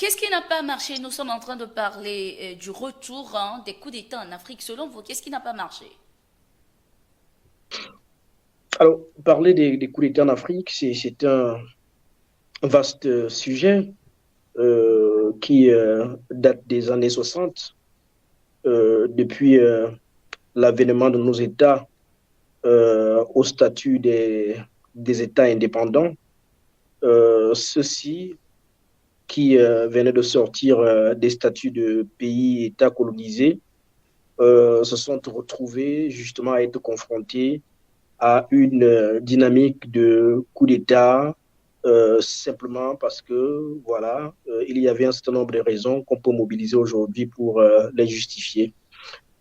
qu'est-ce qui n'a pas marché? Nous sommes en train de parler du retour des coups d'État en Afrique. Selon vous, qu'est-ce qui n'a pas marché? Alors, parler des coups d'État en Afrique, c'est un vaste sujet qui date des années 60, depuis l'avènement de nos États au statut des États indépendants. Ceux-ci qui venaient de sortir des statuts de pays États colonisés se sont retrouvés justement à être confrontés à une dynamique de coup d'État simplement parce que, voilà, il y avait un certain nombre de raisons qu'on peut mobiliser aujourd'hui pour les justifier.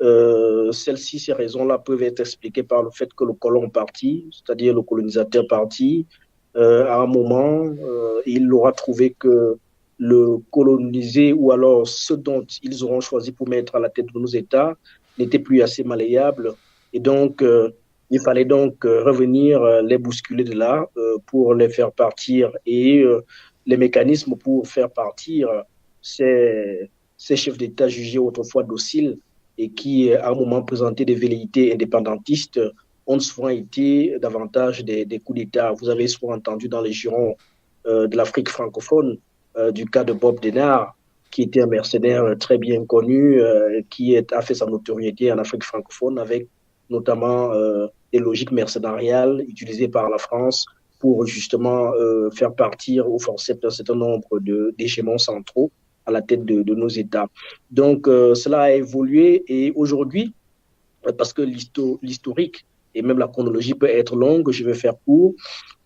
Ces raisons-là peuvent être expliquées par le fait que le colon parti, c'est-à-dire le colonisateur parti, à un moment, il aura trouvé que le colonisé ou alors ceux dont ils auront choisi pour mettre à la tête de nos États n'était plus assez malléable. Et donc, il fallait donc revenir les bousculer de là pour les faire partir et les mécanismes pour faire partir ces, ces chefs d'État jugés autrefois dociles et qui, à un moment, présentaient des velléités indépendantistes, ont souvent été davantage des coups d'État. Vous avez souvent entendu dans les jurons de l'Afrique francophone du cas de Bob Denard, qui était un mercenaire très bien connu, a fait sa notoriété en Afrique francophone avec notamment des logiques mercenariales utilisées par la France pour justement faire partir au forceps un certain nombre d'hégémons centraux à la tête de nos États. Donc, cela a évolué et aujourd'hui, parce que l'historique et même la chronologie peut être longue, je vais faire court.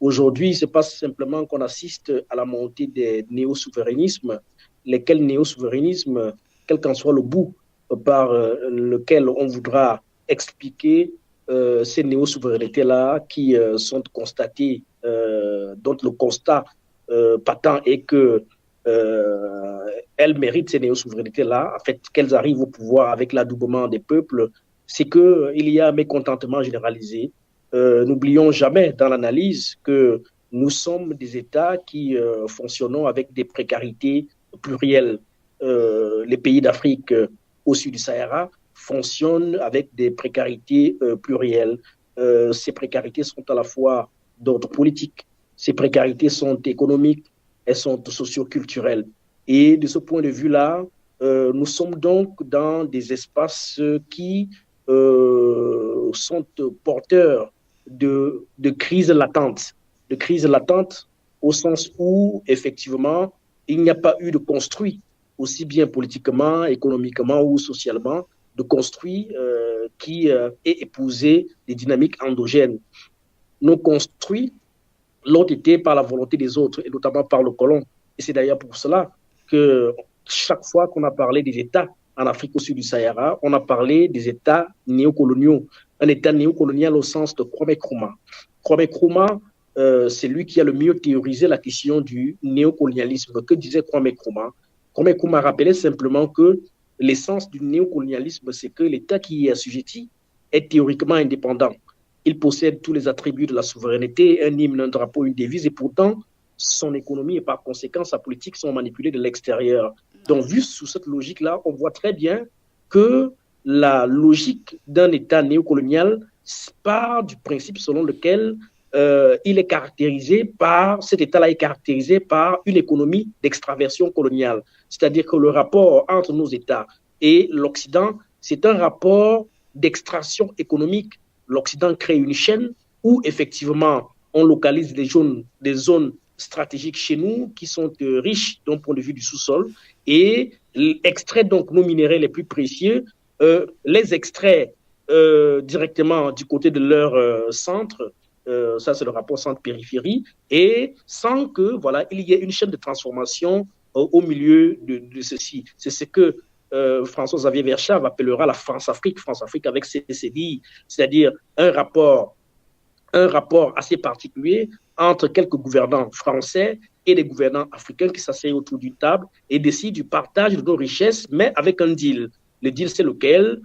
Aujourd'hui, ce n'est pas simplement qu'on assiste à la montée des néo-souverainismes, lesquels néo-souverainismes, quel qu'en soit le bout par lequel on voudra expliquer ces néo-souverainetés-là qui sont constatées, dont le constat patent est que elles méritent ces néo-souverainetés-là, en fait, qu'elles arrivent au pouvoir avec l'adoubement des peuples, c'est qu'il y a un mécontentement généralisé. N'oublions jamais dans l'analyse que nous sommes des États qui fonctionnons avec des précarités plurielles. Les pays d'Afrique au sud du Sahara fonctionnent avec des précarités plurielles. Ces précarités sont à la fois d'ordre politique, ces précarités sont économiques, elles sont socioculturelles. Et de ce point de vue-là, nous sommes donc dans des espaces qui sont porteurs de crises latentes au sens où, effectivement, il n'y a pas eu de construit, aussi bien politiquement, économiquement ou socialement, de construit qui ait épousé des dynamiques endogènes. Nos construits l'ont été par la volonté des autres, et notamment par le colon. Et c'est d'ailleurs pour cela que chaque fois qu'on a parlé des États en Afrique au sud du Sahara, on a parlé des États néocoloniaux. Un État néocolonial au sens de Kwame Nkrumah. Kwame Nkrumah, c'est lui qui a le mieux théorisé la question du néocolonialisme. Que disait Kwame Nkrumah? Kwame Nkrumah rappelait simplement que l'essence du néocolonialisme, c'est que l'État qui y est assujetti est théoriquement indépendant. Il possède tous les attributs de la souveraineté, un hymne, un drapeau, une devise, et pourtant, son économie et par conséquent sa politique sont manipulées de l'extérieur. Donc, vu sous cette logique-là, on voit très bien que la logique d'un État néocolonial part du principe selon lequel il est caractérisé par, cet État-là est caractérisé par une économie d'extraversion coloniale. C'est-à-dire que le rapport entre nos États et l'Occident, c'est un rapport d'extraction économique. L'Occident crée une chaîne où effectivement on localise des zones stratégiques chez nous qui sont riches d'un point de vue du sous-sol et extrait donc nos minéraux les plus précieux, les extrait directement du côté de leur centre, ça c'est le rapport centre-périphérie, et sans que voilà il y ait une chaîne de transformation au milieu de ceci. C'est ce que François-Xavier Verschave appellera la France-Afrique, France-Afrique avec ses CDI, c'est-à-dire un rapport assez particulier entre quelques gouvernants français et des gouvernants africains qui s'asseyent autour d'une table et décident du partage de nos richesses, mais avec un deal. Le deal, c'est lequel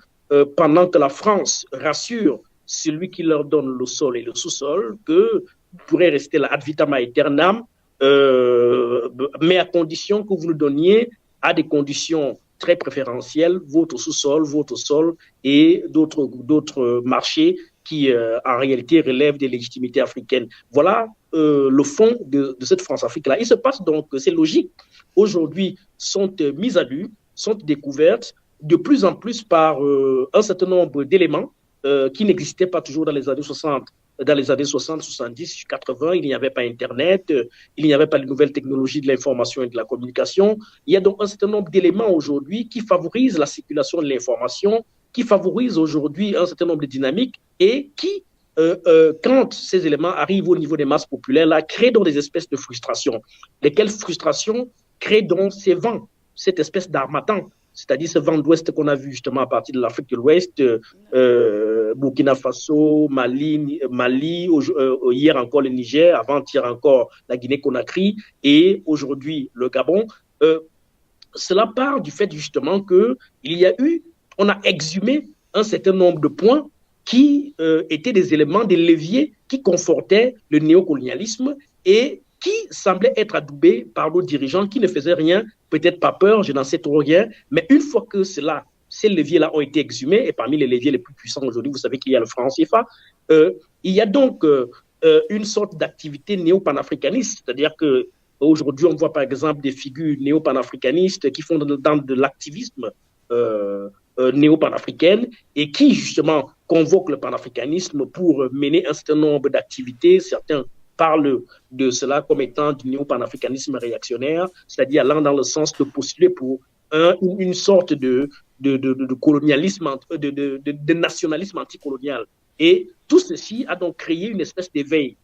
pendant que la France rassure celui qui leur donne le sol et le sous-sol, que pourrait rester là ad vitam aeternam, mais à condition que vous nous donniez à des conditions très préférentielles, votre sous-sol, votre sol et d'autres marchés qui, en réalité, relèvent des légitimités africaines. Voilà le fond de cette France-Afrique-là. Il se passe donc que ces logiques, aujourd'hui, sont mises à nu, sont découvertes de plus en plus par un certain nombre d'éléments qui n'existaient pas toujours dans les années 60. Dans les années 60, 70, 80, il n'y avait pas Internet, il n'y avait pas les nouvelles technologies de l'information et de la communication. Il y a donc un certain nombre d'éléments aujourd'hui qui favorisent la circulation de l'information, qui favorisent aujourd'hui un certain nombre de dynamiques et qui, quand ces éléments arrivent au niveau des masses populaires, là, créent donc des espèces de frustrations. Lesquelles frustrations créent donc ces vents, cette espèce d'harmattan, c'est-à-dire ce vent d'ouest qu'on a vu justement à partir de l'Afrique de l'Ouest, Burkina Faso, Mali, hier encore le Niger, avant-hier encore la Guinée-Conakry et aujourd'hui le Gabon. Cela part du fait justement on a exhumé un certain nombre de points qui étaient des éléments, des leviers qui confortaient le néocolonialisme et qui semblaient être adoubés par nos dirigeants qui ne faisaient rien, peut-être pas peur, je n'en sais trop rien, mais une fois que ces leviers-là ont été exhumés, et parmi les leviers les plus puissants aujourd'hui, vous savez qu'il y a le franc CFA, il y a donc une sorte d'activité néo-panafricaniste, c'est-à-dire qu'aujourd'hui, on voit par exemple des figures néo-panafricanistes qui font de l'activisme néo-panafricaine et qui justement convoquent le panafricanisme pour mener un certain nombre d'activités. Certains parlent de cela comme étant du néo-panafricanisme réactionnaire, c'est-à-dire allant dans le sens de postuler pour une sorte de colonialisme, de nationalisme anticolonial. Et tout ceci a donc créé une espèce d'éveil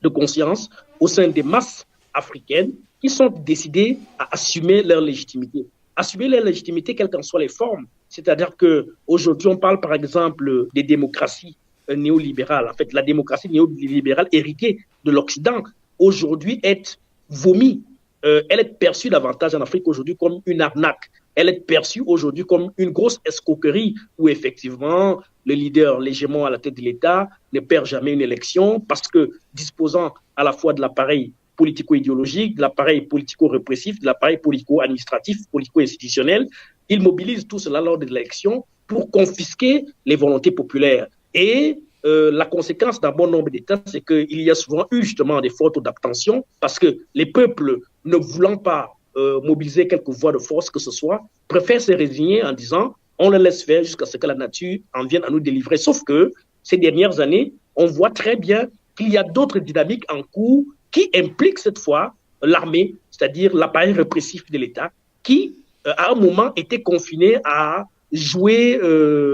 de conscience au sein des masses africaines qui sont décidées à assumer leur légitimité. Assumer leur légitimité, quelles qu'en soient les formes. C'est-à-dire qu'aujourd'hui, on parle par exemple des démocraties néolibérale. En fait, la démocratie néolibérale héritée de l'Occident, aujourd'hui, est vomi. Elle est perçue davantage en Afrique aujourd'hui comme une arnaque. Elle est perçue aujourd'hui comme une grosse escroquerie où effectivement le leader, l'hégémon à la tête de l'État ne perd jamais une élection parce que disposant à la fois de l'appareil politico-idéologique, de l'appareil politico-répressif, de l'appareil politico-administratif, politico-institutionnel, il mobilise tout cela lors de l'élection pour confisquer les volontés populaires. Et la conséquence d'un bon nombre d'États, c'est qu'il y a souvent eu justement des fortes d'abstention parce que les peuples, ne voulant pas mobiliser quelque voie de force que ce soit, préfèrent se résigner en disant on le laisse faire jusqu'à ce que la nature en vienne à nous délivrer. Sauf que ces dernières années, on voit très bien qu'il y a d'autres dynamiques en cours qui impliquent cette fois l'armée, c'est-à-dire l'appareil répressif de l'État, qui à un moment était confiné à jouer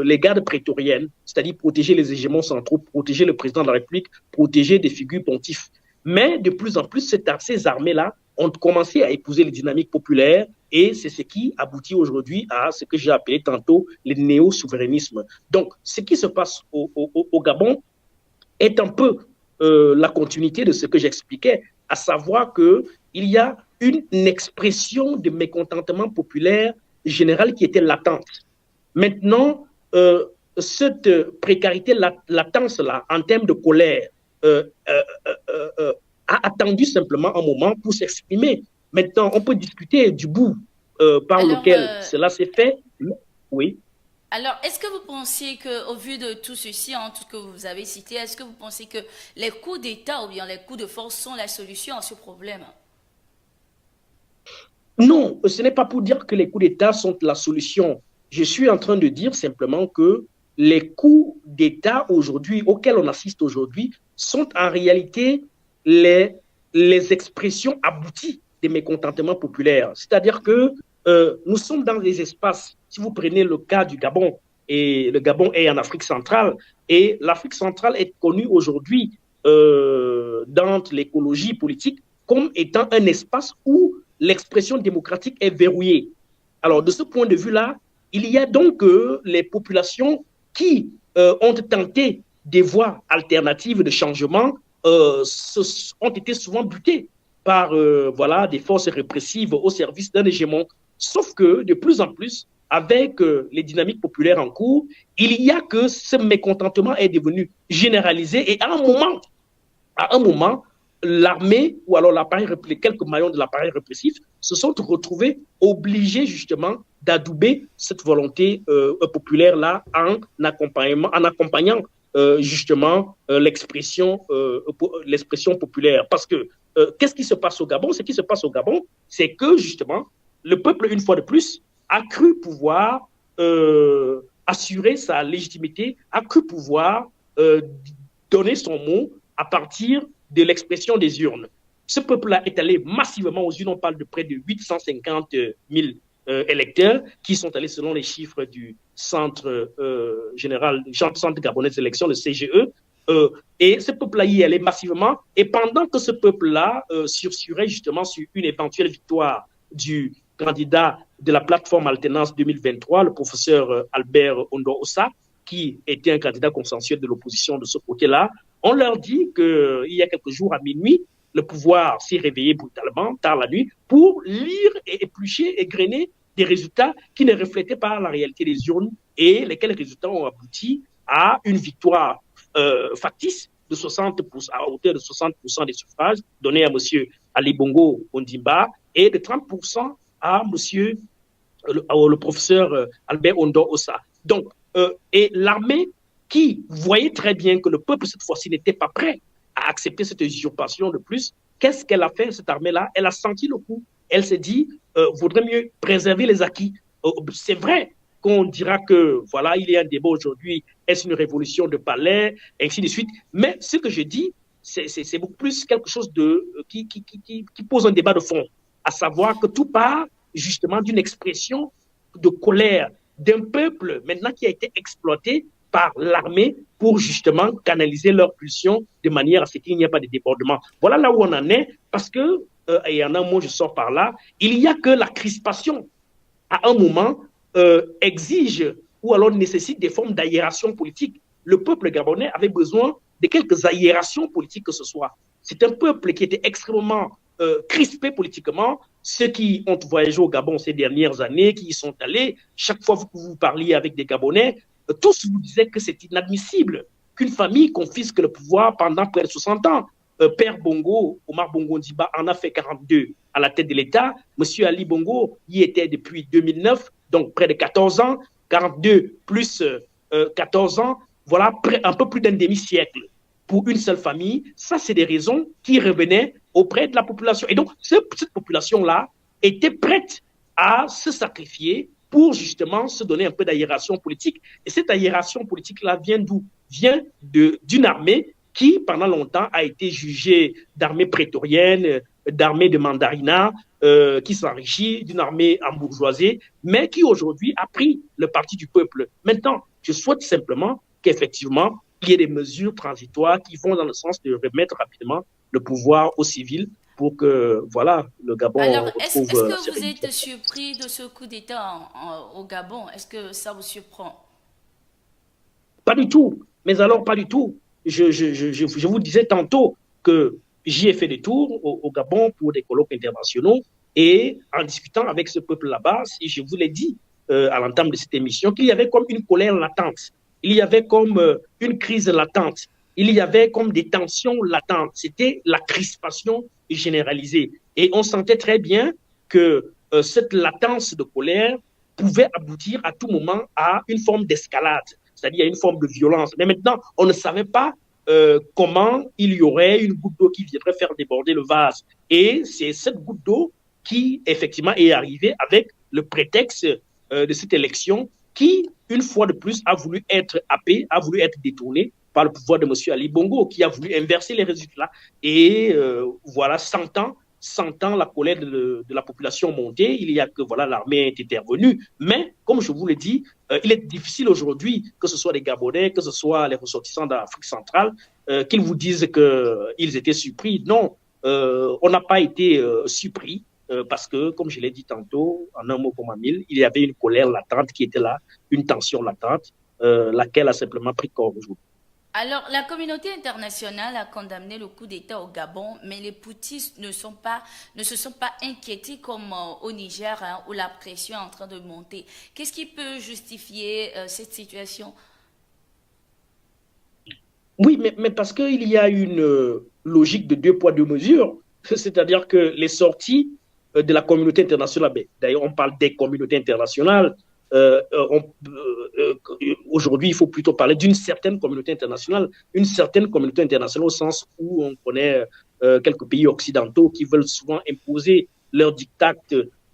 les gardes prétoriennes, c'est-à-dire protéger les hégémons centraux, protéger le président de la République, protéger des figures pontifs. Mais de plus en plus, ces armées-là ont commencé à épouser les dynamiques populaires et c'est ce qui aboutit aujourd'hui à ce que j'ai appelé tantôt le néo-souverainisme. Donc, ce qui se passe au Gabon est un peu la continuité de ce que j'expliquais, à savoir qu'il y a une expression de mécontentement populaire général qui était latente. Maintenant, cette précarité latence-là, en termes de colère, a attendu simplement un moment pour s'exprimer. Maintenant, on peut discuter du bout par lequel cela s'est fait. Oui. Alors, est-ce que vous pensiez qu'au vu de tout ceci, tout ce que vous avez cité, est-ce que vous pensez que les coups d'État ou bien les coups de force sont la solution à ce problème? Non, ce n'est pas pour dire que les coups d'État sont la solution. Je suis en train de dire simplement que les coups d'État aujourd'hui, auxquels on assiste aujourd'hui, sont en réalité les expressions abouties des mécontentements populaires. C'est-à-dire que nous sommes dans des espaces, si vous prenez le cas du Gabon, et le Gabon est en Afrique centrale, et l'Afrique centrale est connue aujourd'hui dans l'écologie politique comme étant un espace où l'expression démocratique est verrouillée. Alors, de ce point de vue-là, il y a donc les populations qui ont tenté des voies alternatives de changement ont été souvent butées par voilà, des forces répressives au service d'un hégémon. Sauf que, de plus en plus, avec les dynamiques populaires en cours, il y a que ce mécontentement est devenu généralisé et à un moment, l'armée ou alors quelques maillons de l'appareil répressif se sont retrouvés obligés justement d'adouber cette volonté populaire-là en accompagnant justement l'expression populaire. Parce que qu'est-ce qui se passe au Gabon? Ce qui se passe au Gabon, c'est que justement, le peuple, une fois de plus, a cru pouvoir assurer sa légitimité, a cru pouvoir donner son mot à partir de l'expression des urnes. Ce peuple-là est allé massivement aux urnes. On parle de près de 850 000 électeurs qui sont allés selon les chiffres du centre centre gabonais d'élection, le CGE. Et ce peuple-là y est allé massivement. Et pendant que ce peuple-là sursurait justement sur une éventuelle victoire du candidat de la plateforme Alternance 2023, le professeur Albert Ondo-Ossa, qui était un candidat consensuel de l'opposition de ce côté-là, on leur dit qu'il y a quelques jours à minuit, le pouvoir s'est réveillé brutalement, tard la nuit, pour lire et éplucher et grainer des résultats qui ne reflétaient pas la réalité des urnes et lesquels résultats ont abouti à une victoire factice de 60%, à hauteur de 60% des suffrages donnés à M. Ali Bongo Ondimba et de 30% à M. Le professeur Albert Ondo Ossa. Donc, et l'armée qui voyait très bien que le peuple, cette fois-ci, n'était pas prêt à accepter cette usurpation de plus, qu'est-ce qu'elle a fait, cette armée-là? Elle a senti le coup. Elle s'est dit, vaudrait mieux préserver les acquis. C'est vrai qu'on dira que, voilà, il y a un débat aujourd'hui, est-ce une révolution de palais, et ainsi de suite. Mais ce que je dis, c'est beaucoup plus quelque chose qui pose un débat de fond, à savoir que tout part justement d'une expression de colère d'un peuple maintenant qui a été exploité par l'armée pour justement canaliser leurs pulsions de manière à ce qu'il n'y ait pas de débordement. Voilà là où on en est, parce que, et en un mot, je sors par là, il n'y a que la crispation à un moment exige ou alors nécessite des formes d'aération politique. Le peuple gabonais avait besoin de quelques aérations politiques que ce soit. C'est un peuple qui était extrêmement crispé politiquement. Ceux qui ont voyagé au Gabon ces dernières années, qui y sont allés, chaque fois que vous parliez avec des Gabonais, tous vous disaient que c'est inadmissible qu'une famille confisque le pouvoir pendant près de 60 ans. Père Bongo, Omar Bongo Ndiba, en a fait 42 à la tête de l'État. Monsieur Ali Bongo y était depuis 2009, donc près de 14 ans. 42 plus 14 ans, voilà un peu plus d'un demi-siècle pour une seule famille. Ça, c'est des raisons qui revenaient auprès de la population. Et donc, cette population-là était prête à se sacrifier pour justement se donner un peu d'aération politique. Et cette aération politique-là vient d'où? Vient d'une armée qui, pendant longtemps, a été jugée d'armée prétorienne, d'armée de mandarinat, qui s'enrichit, d'une armée embourgeoisée, mais qui aujourd'hui a pris le parti du peuple. Maintenant, je souhaite simplement qu'effectivement, il y ait des mesures transitoires qui vont dans le sens de remettre rapidement le pouvoir aux civils pour que, voilà, le Gabon Alors, est-ce retrouve la que vous sérénité. êtes surpris de ce coup d'État au Gabon? Est-ce que ça vous surprend? Pas du tout. Mais alors, pas du tout. Je vous disais tantôt que j'y ai fait des tours au Gabon pour des colloques internationaux et en discutant avec ce peuple là-bas, si je vous l'ai dit à l'entame de cette émission, qu'il y avait comme une colère latente, il y avait comme une crise latente, il y avait comme des tensions latentes. C'était la crispation généralisée. Et on sentait très bien que cette latence de colère pouvait aboutir à tout moment à une forme d'escalade, c'est-à-dire à une forme de violence. Mais maintenant, on ne savait pas comment il y aurait une goutte d'eau qui viendrait faire déborder le vase. Et c'est cette goutte d'eau qui, effectivement, est arrivée avec le prétexte de cette élection qui, une fois de plus, a voulu être happée, a voulu être détournée par le pouvoir de M. Ali Bongo, qui a voulu inverser les résultats. Et voilà, sentant la colère de la population monter, il y a que voilà, l'armée est intervenue. Mais, comme je vous l'ai dit, il est difficile aujourd'hui, que ce soit les Gabonais, que ce soit les ressortissants d'Afrique centrale, qu'ils vous disent qu'ils étaient surpris. Non, on n'a pas été surpris. Parce que, comme je l'ai dit tantôt, en un mot comme un mille, il y avait une colère latente qui était là, une tension latente, laquelle a simplement pris corps aujourd'hui. Alors, la communauté internationale a condamné le coup d'État au Gabon, mais les poutistes ne se sont pas inquiétés comme au Niger, hein, où la pression est en train de monter. Qu'est-ce qui peut justifier cette situation? Oui, mais parce qu'il y a logique de deux poids, deux mesures. C'est-à-dire que les sorties de la communauté internationale, d'ailleurs on parle des communautés internationales, aujourd'hui il faut plutôt parler d'une certaine communauté internationale, une certaine communauté internationale au sens où on connaît quelques pays occidentaux qui veulent souvent imposer leurs diktats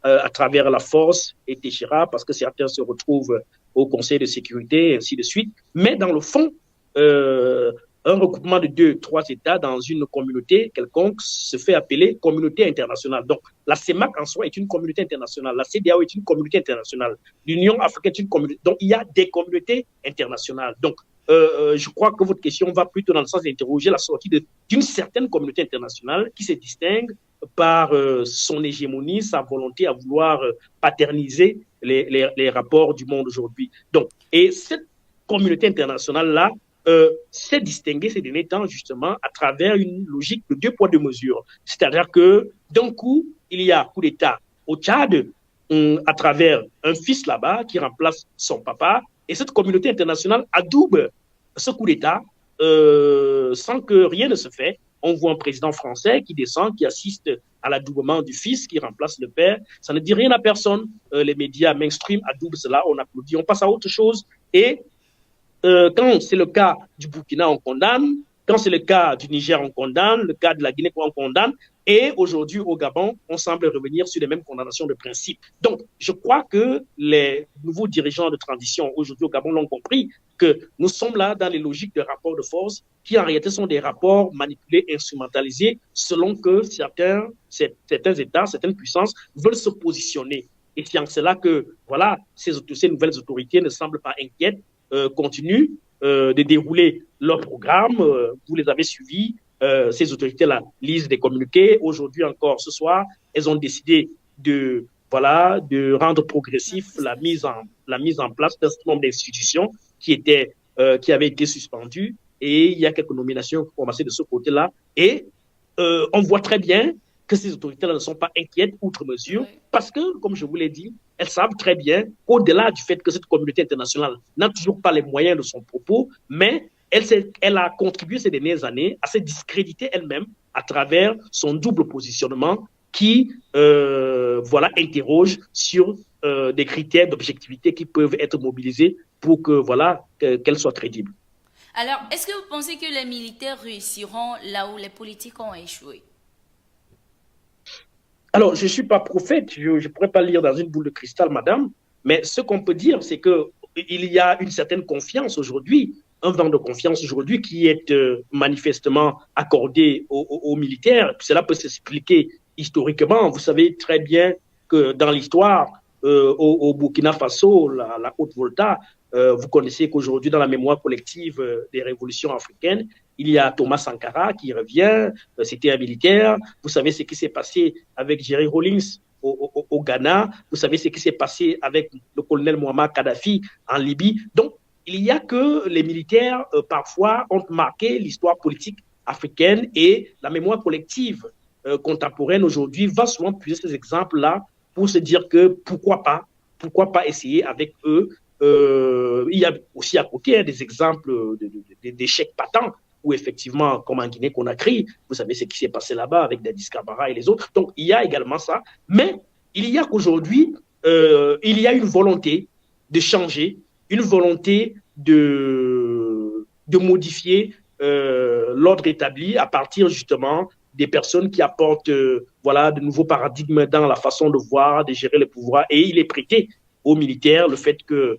à travers la force, etc., parce que certains se retrouvent au Conseil de sécurité, et ainsi de suite. Mais dans le fond, un regroupement de deux, trois États dans une communauté quelconque se fait appeler communauté internationale. Donc, la CEMAC en soi est une communauté internationale. La CEDEAO est une communauté internationale. L'Union africaine est une communauté. Donc, il y a des communautés internationales. Donc, je crois que votre question va plutôt dans le sens d'interroger la sortie d'une certaine communauté internationale qui se distingue par son hégémonie, sa volonté à vouloir paterniser les rapports du monde aujourd'hui. Donc, et cette communauté internationale-là s'est distinguée ces derniers temps justement à travers une logique de deux poids, deux mesures. C'est-à-dire que d'un coup, il y a coup d'État au Tchad à travers un fils là-bas qui remplace son papa, et cette communauté internationale adoube ce coup d'État sans que rien ne se fait. On voit un président français qui descend, qui assiste à l'adoubement du fils, qui remplace le père. Ça ne dit rien à personne. Les médias mainstream adoubent cela, on applaudit, on passe à autre chose. Et quand c'est le cas du Burkina, on condamne. Quand c'est le cas du Niger, on condamne. Le cas de la Guinée, on condamne. Et aujourd'hui, au Gabon, on semble revenir sur les mêmes condamnations de principe. Donc, je crois que les nouveaux dirigeants de transition aujourd'hui au Gabon l'ont compris, que nous sommes là dans les logiques de rapports de force qui en réalité sont des rapports manipulés, instrumentalisés, selon que certains États, certaines puissances veulent se positionner. Et c'est en cela que, voilà, ces nouvelles autorités ne semblent pas inquiètes, continuent de dérouler leur programme. Vous les avez suivis. Ces autorités-là lisent des communiqués. Aujourd'hui encore, ce soir, elles ont décidé de rendre progressif la mise en place d'un certain nombre d'institutions qui avaient été suspendues. Et il y a quelques nominations qui ont commencé de ce côté-là. Et on voit très bien que ces autorités-là ne sont pas inquiètes outre mesure, Oui. parce que, comme je vous l'ai dit, elles savent très bien qu'au-delà du fait que cette communauté internationale n'a toujours pas les moyens de son propos, mais elle a contribué ces dernières années à se discréditer elle-même à travers son double positionnement qui interroge sur des critères d'objectivité qui peuvent être mobilisés pour qu'elle soit crédible. Alors, est-ce que vous pensez que les militaires réussiront là où les politiques ont échoué? Alors, je ne suis pas prophète, je ne pourrais pas lire dans une boule de cristal, madame, mais ce qu'on peut dire, c'est qu'il y a une certaine confiance aujourd'hui, un vent de confiance aujourd'hui qui est manifestement accordé aux militaires. Cela peut s'expliquer historiquement. Vous savez très bien que dans l'histoire, au Burkina Faso, la Haute-Volta, vous connaissez qu'aujourd'hui, dans la mémoire collective des révolutions africaines, il y a Thomas Sankara qui revient, c'était un militaire. Vous savez ce qui s'est passé avec Jerry Rawlings au Ghana. Vous savez ce qui s'est passé avec le colonel Muammar Kadhafi en Libye. Donc, il y a que les militaires, parfois, ont marqué l'histoire politique africaine et la mémoire collective contemporaine aujourd'hui va souvent puiser ces exemples-là pour se dire que pourquoi pas essayer avec eux. Il y a aussi à côté des exemples d'échecs patents où effectivement, comme en Guinée-Conakry, vous savez ce qui s'est passé là-bas avec Dadis Camara et les autres. Donc, il y a également ça. Mais il y a qu'aujourd'hui, il y a une volonté de changer, une volonté de modifier l'ordre établi à partir justement des personnes qui apportent de nouveaux paradigmes dans la façon de voir, de gérer le pouvoir. Et il est prêté aux militaires le fait que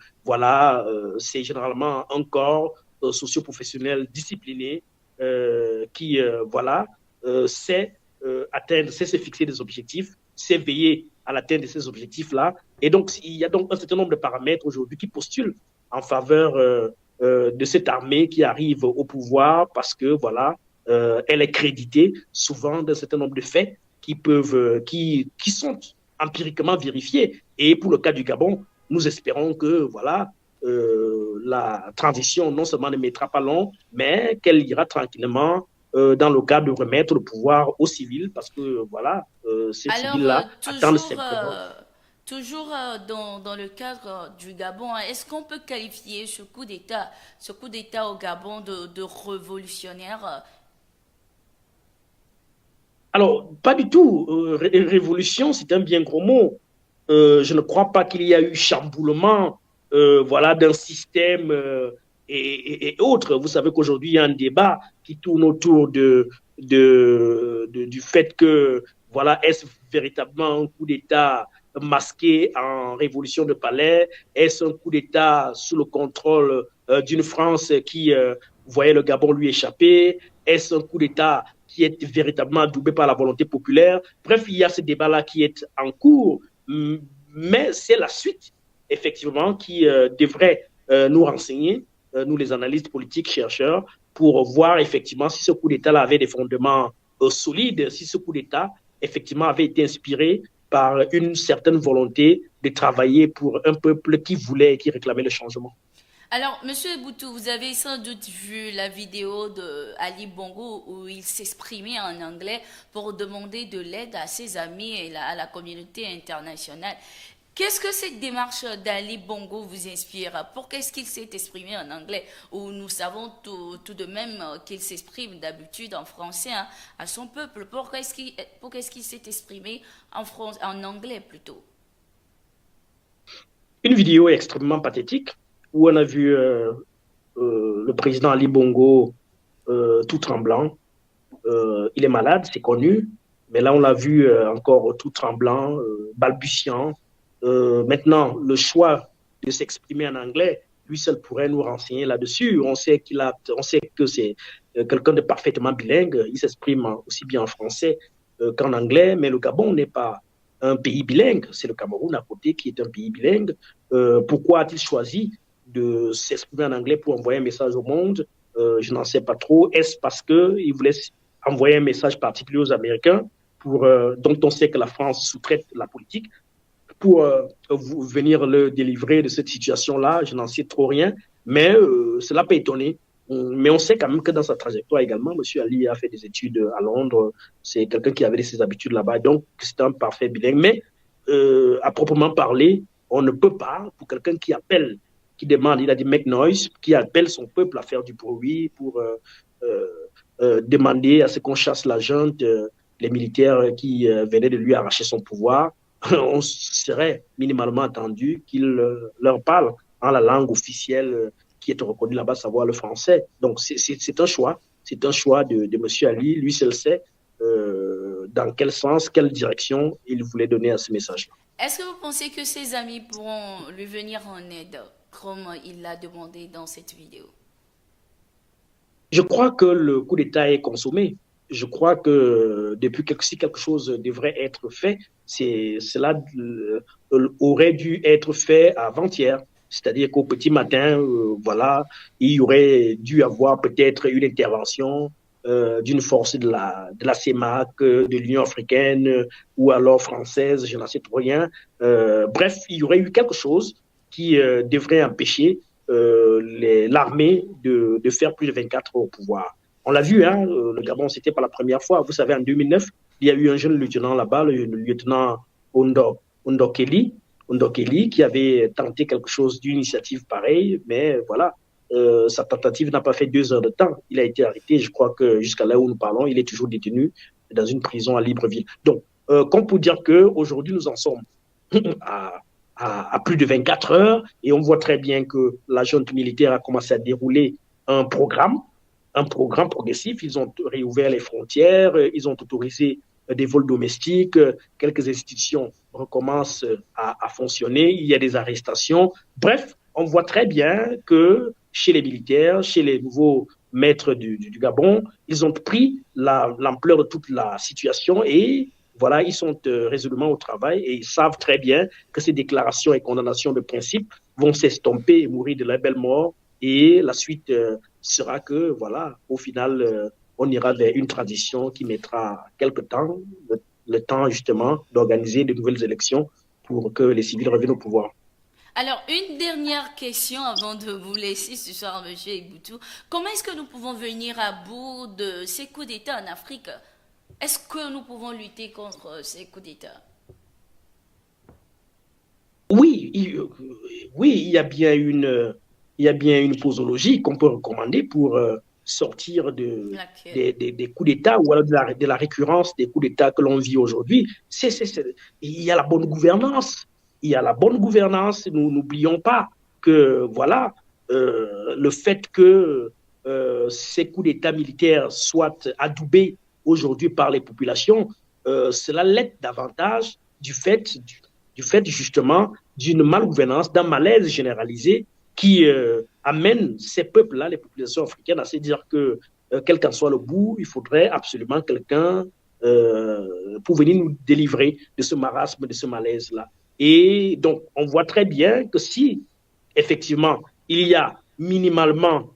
c'est généralement un corps socio-professionnel discipliné qui sait atteindre, sait se fixer des objectifs, sait veiller à l'atteinte de ces objectifs-là. Et donc, il y a donc un certain nombre de paramètres aujourd'hui qui postulent en faveur de cette armée qui arrive au pouvoir parce que elle est créditée souvent d'un certain nombre de faits qui sont empiriquement vérifiés. Et pour le cas du Gabon, nous espérons que la transition non seulement ne mettra pas long, mais qu'elle ira tranquillement dans le cadre de remettre le pouvoir aux civils, parce que ces Alors, civils-là attendent simplement. toujours dans le cadre du Gabon, hein, est-ce qu'on peut qualifier ce coup d'État au Gabon de révolutionnaire? Alors, pas du tout. Révolution, c'est un bien gros mot. Je ne crois pas qu'il y a eu chamboulement voilà, d'un système et autres. Vous savez qu'aujourd'hui, il y a un débat qui tourne autour du fait que, voilà, est-ce véritablement un coup d'État masqué en révolution de palais? Est-ce un coup d'État sous le contrôle d'une France qui voyait le Gabon lui échapper? Est-ce un coup d'État qui est véritablement adoubé par la volonté populaire? Bref, il y a ce débat-là qui est en cours, mais c'est la suite, effectivement, qui devrait nous renseigner, nous les analystes politiques, chercheurs, pour voir effectivement si ce coup d'État-là avait des fondements solides, si ce coup d'État, effectivement, avait été inspiré par une certaine volonté de travailler pour un peuple qui voulait et qui réclamait le changement. Alors, Monsieur Boutou, vous avez sans doute vu la vidéo de Ali Bongo où il s'exprimait en anglais pour demander de l'aide à ses amis et à la communauté internationale. Qu'est-ce que cette démarche d'Ali Bongo vous inspire? Pourquoi est-ce qu'il s'est exprimé en anglais? Où nous savons tout de même qu'il s'exprime d'habitude en français hein, à son peuple. Pourquoi est-ce qu'il s'est exprimé en anglais plutôt? Une vidéo extrêmement pathétique où on a vu le président Ali Bongo tout tremblant. Il est malade, c'est connu, mais là on l'a vu encore tout tremblant, balbutiant. Maintenant, le choix de s'exprimer en anglais, lui seul pourrait nous renseigner là-dessus. On sait que c'est quelqu'un de parfaitement bilingue. Il s'exprime aussi bien en français qu'en anglais, mais le Gabon n'est pas un pays bilingue. C'est le Cameroun à côté qui est un pays bilingue. Pourquoi a-t-il choisi de s'exprimer en anglais pour envoyer un message au monde? Je n'en sais pas trop. Est-ce parce qu'il voulait envoyer un message particulier aux Américains dont on sait que la France sous-traite la politique pour venir le délivrer de cette situation-là? Je n'en sais trop rien, mais cela peut étonner. Mais on sait quand même que dans sa trajectoire également, M. Ali a fait des études à Londres. C'est quelqu'un qui avait ses habitudes là-bas, donc c'est un parfait bilingue. Mais à proprement parler, on ne peut pas, pour quelqu'un qui appelle, qui demande, il a dit make noise, qui appelle son peuple à faire du bruit pour demander à ce qu'on chasse la junte, les militaires qui venaient de lui arracher son pouvoir, on serait minimalement attendu qu'il leur parle en la langue officielle qui est reconnue là-bas, savoir le français. Donc c'est un choix. C'est un choix de M. Ali. Lui seul sait dans quel sens, quelle direction il voulait donner à ce message-là. Est-ce que vous pensez que ses amis pourront lui venir en aide, comme il l'a demandé dans cette vidéo? Je crois que le coup d'État est consommé. Je crois que si quelque chose devrait être fait, cela aurait dû être fait avant-hier. C'est-à-dire qu'au petit matin, voilà, il y aurait dû avoir peut-être une intervention d'une force de la CEMAC, de l'Union africaine ou alors française, je n'en sais trop rien. Bref, il y aurait eu quelque chose qui devrait empêcher l'armée de faire plus de 24 heures au pouvoir. On l'a vu, hein, le Gabon, c'était pas la première fois. Vous savez, en 2009, il y a eu un jeune lieutenant là-bas, le lieutenant Ondokeli, qui avait tenté quelque chose d'une initiative pareille, mais voilà, sa tentative n'a pas fait 2 heures de temps. Il a été arrêté. Je crois que jusqu'à là où nous parlons, il est toujours détenu dans une prison à Libreville. Donc, comme pour dire qu'aujourd'hui, nous en sommes à à plus de 24 heures et on voit très bien que la junte militaire a commencé à dérouler un programme, un programme progressif. Ils ont réouvert les frontières, ils ont autorisé des vols domestiques, quelques institutions recommencent à fonctionner, il y a des arrestations. Bref, on voit très bien que chez les militaires, chez les nouveaux maîtres du Gabon, ils ont pris l'ampleur de toute la situation et voilà, ils sont résolument au travail et ils savent très bien que ces déclarations et condamnations de principe vont s'estomper et mourir de la belle mort. Et la suite sera que, voilà, au final, on ira vers une transition qui mettra quelque temps, le temps justement d'organiser de nouvelles élections pour que les civils reviennent au pouvoir. Alors, une dernière question avant de vous laisser ce soir, Monsieur Iboutou. Comment est-ce que nous pouvons venir à bout de ces coups d'État en Afrique? Est-ce que nous pouvons lutter contre ces coups d'État? Oui, oui, il y a bien une posologie qu'on peut recommander pour sortir Laquelle? des coups d'État ou alors de la récurrence des coups d'État que l'on vit aujourd'hui. Il y a la bonne gouvernance. Il y a la bonne gouvernance. Nous n'oublions pas que, voilà, le fait que ces coups d'État militaires soient adoubés aujourd'hui par les populations, cela l'aide davantage du fait justement d'une malgouvernance, d'un malaise généralisé qui amène ces peuples-là, les populations africaines, à se dire que quel qu'en soit le bout, il faudrait absolument quelqu'un pour venir nous délivrer de ce marasme, de ce malaise-là. Et donc, on voit très bien que si, effectivement, il y a minimalement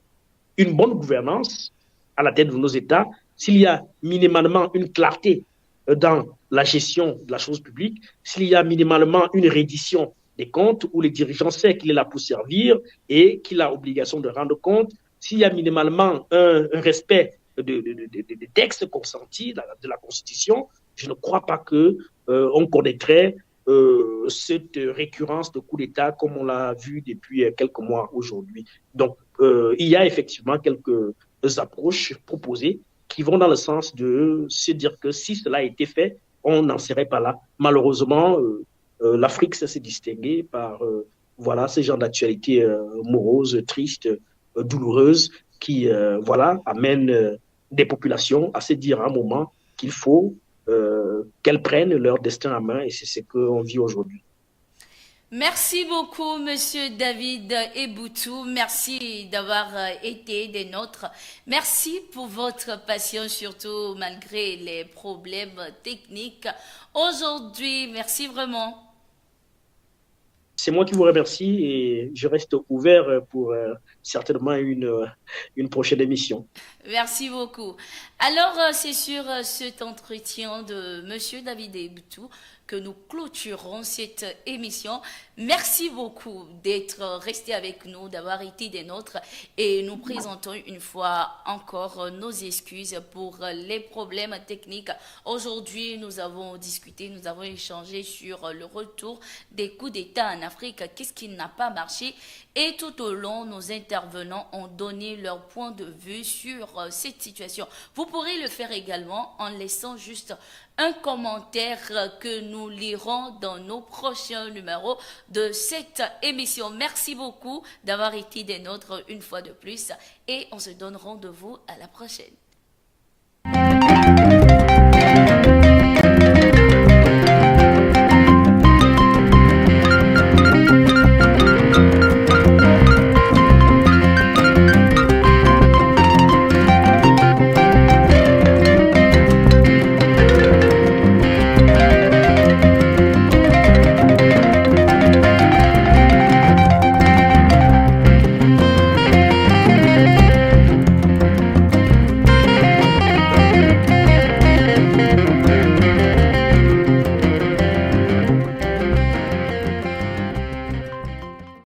une bonne gouvernance à la tête de nos États, s'il y a minimalement une clarté dans la gestion de la chose publique, s'il y a minimalement une reddition des comptes où le dirigeant sait qu'il est là pour servir et qu'il a obligation de rendre compte, s'il y a minimalement un respect des textes consentis de la Constitution, je ne crois pas que on connaîtrait cette récurrence de coups d'État comme on l'a vu depuis quelques mois aujourd'hui. Donc, il y a effectivement quelques approches proposées qui vont dans le sens de se dire que si cela a été fait, on n'en serait pas là. Malheureusement, l'Afrique s'est distinguée par voilà, ce genre d'actualité morose, triste, douloureuse, qui voilà, amène des populations à se dire à un moment qu'il faut qu'elles prennent leur destin en main et c'est ce qu'on vit aujourd'hui. Merci beaucoup, Monsieur David Eboutou. Merci d'avoir été des nôtres. Merci pour votre patience, surtout malgré les problèmes techniques aujourd'hui. Merci vraiment. C'est moi qui vous remercie et je reste ouvert pour certainement une prochaine émission. Merci beaucoup. Alors, c'est sur cet entretien de Monsieur David Eboutou que nous clôturons cette émission. Merci beaucoup d'être resté avec nous, d'avoir été des nôtres et nous présentons une fois encore nos excuses pour les problèmes techniques. Aujourd'hui, nous avons discuté, nous avons échangé sur le retour des coups d'État en Afrique, qu'est-ce qui n'a pas marché et tout au long, nos intervenants ont donné leur point de vue sur cette situation. Vous pourrez le faire également en laissant juste un commentaire que nous lirons dans nos prochains numéros de cette émission. Merci beaucoup d'avoir été des nôtres une fois de plus et on se donne rendez-vous à la prochaine.